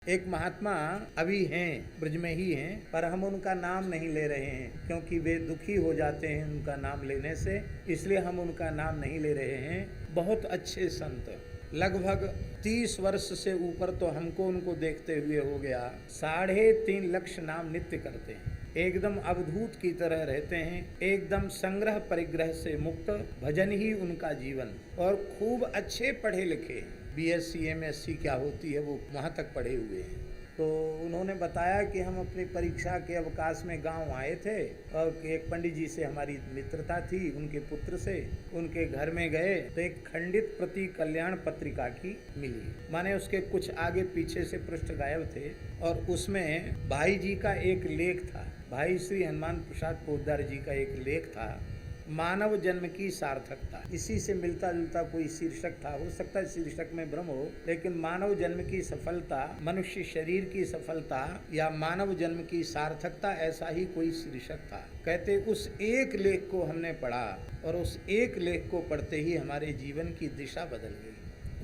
एक महात्मा अभी हैं, ब्रज में ही हैं, पर हम उनका नाम नहीं ले रहे हैं क्योंकि वे दुखी हो जाते हैं उनका नाम लेने से, इसलिए हम उनका नाम नहीं ले रहे हैं। बहुत अच्छे संत, लगभग 30 वर्ष से ऊपर तो हमको उनको देखते हुए हो गया। 3.5 लाख नाम नित्य करते हैं, एकदम अवधूत की तरह रहते हैं, एकदम संग्रह परिग्रह से मुक्त, भजन ही उनका जीवन। और खूब अच्छे पढ़े लिखे, BSc MSc क्या होती है वो वहाँ तक पढ़े हुए हैं। तो उन्होंने बताया कि हम अपनी परीक्षा के अवकाश में गांव आए थे और एक पंडित जी से हमारी मित्रता थी, उनके पुत्र से, उनके घर में गए तो एक खंडित प्रति कल्याण पत्रिका की मिली, माने उसके कुछ आगे पीछे से पृष्ठ गायब थे और उसमें भाई जी का एक लेख था, भाई श्री हनुमान प्रसाद पोद्दार जी का एक लेख था, मानव जन्म की सार्थकता। इसी से मिलता जुलता कोई शीर्षक था, हो सकता है शीर्षक में भ्रम हो, लेकिन मानव जन्म की सफलता, मनुष्य शरीर की सफलता या मानव जन्म की सार्थकता, ऐसा ही कोई शीर्षक था। कहते उस एक लेख को हमने पढ़ा और उस एक लेख को पढ़ते ही हमारे जीवन की दिशा बदल गई।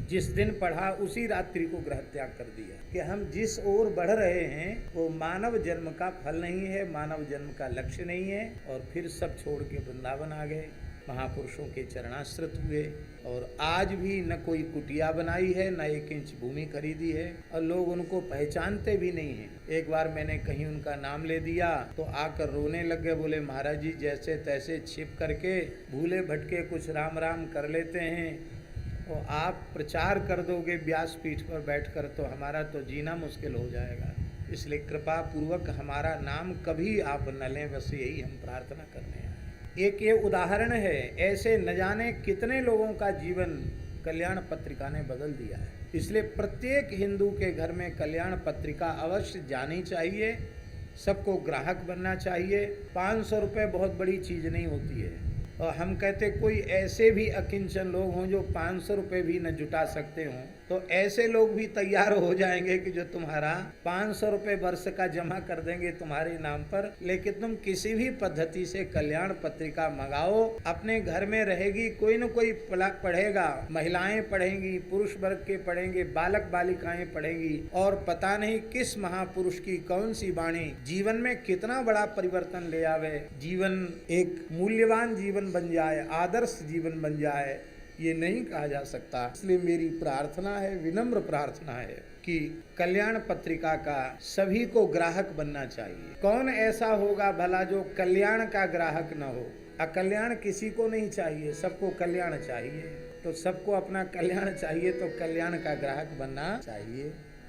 जिस दिन पढ़ा उसी रात्रि को गृह त्याग कर दिया कि हम जिस ओर बढ़ रहे हैं वो मानव जन्म का फल नहीं है, मानव जन्म का लक्ष्य नहीं है। और फिर सब छोड़ के वृंदावन आ गए, महापुरुषों के चरणाश्रित हुए और आज भी न कोई कुटिया बनाई है, न 1 इंच भूमि खरीदी है और लोग उनको पहचानते भी नहीं हैं। एक बार मैंने कहीं उनका नाम ले दिया तो आकर रोने लग गए, बोले महाराज जी जैसे तैसे छिप करके भूले भटके कुछ राम राम कर लेते हैं और आप प्रचार कर दोगे व्यासपीठ पर बैठकर तो हमारा तो जीना मुश्किल हो जाएगा। इसलिए कृपा पूर्वक हमारा नाम कभी आप न लें, बस यही हम प्रार्थना करने आए। एक ये उदाहरण है, ऐसे न जाने कितने लोगों का जीवन कल्याण पत्रिका ने बदल दिया है। इसलिए प्रत्येक हिंदू के घर में कल्याण पत्रिका अवश्य जानी चाहिए, सबको ग्राहक बनना चाहिए। 500 रुपये बहुत बड़ी चीज़ नहीं होती है। और हम कहते कोई ऐसे भी अकिंचन लोग हों जो 500 रुपये भी न जुटा सकते हों, तो ऐसे लोग भी तैयार हो जाएंगे कि जो तुम्हारा 500 रुपये वर्ष का जमा कर देंगे तुम्हारे नाम पर, लेकिन तुम किसी भी पद्धति से कल्याण पत्रिका मंगाओ, अपने घर में रहेगी, कोई न कोई पढ़ेगा, महिलाएं पढ़ेंगी, पुरुष वर्ग के पढ़ेंगे, बालक बालिकाएं पढ़ेंगी और पता नहीं किस महापुरुष की कौन सी वाणी जीवन में कितना बड़ा परिवर्तन ले आवे, जीवन एक मूल्यवान जीवन बन जाए, आदर्श जीवन बन जाए, ये नहीं कहा जा सकता। इसलिए मेरी प्रार्थना है, विनम्र प्रार्थना है कि कल्याण पत्रिका का सभी को ग्राहक बनना चाहिए। कौन ऐसा होगा भला जो कल्याण का ग्राहक न हो? अकल्याण किसी को नहीं चाहिए, सबको कल्याण चाहिए। तो सबको अपना कल्याण चाहिए तो कल्याण का ग्राहक बनना चाहिए।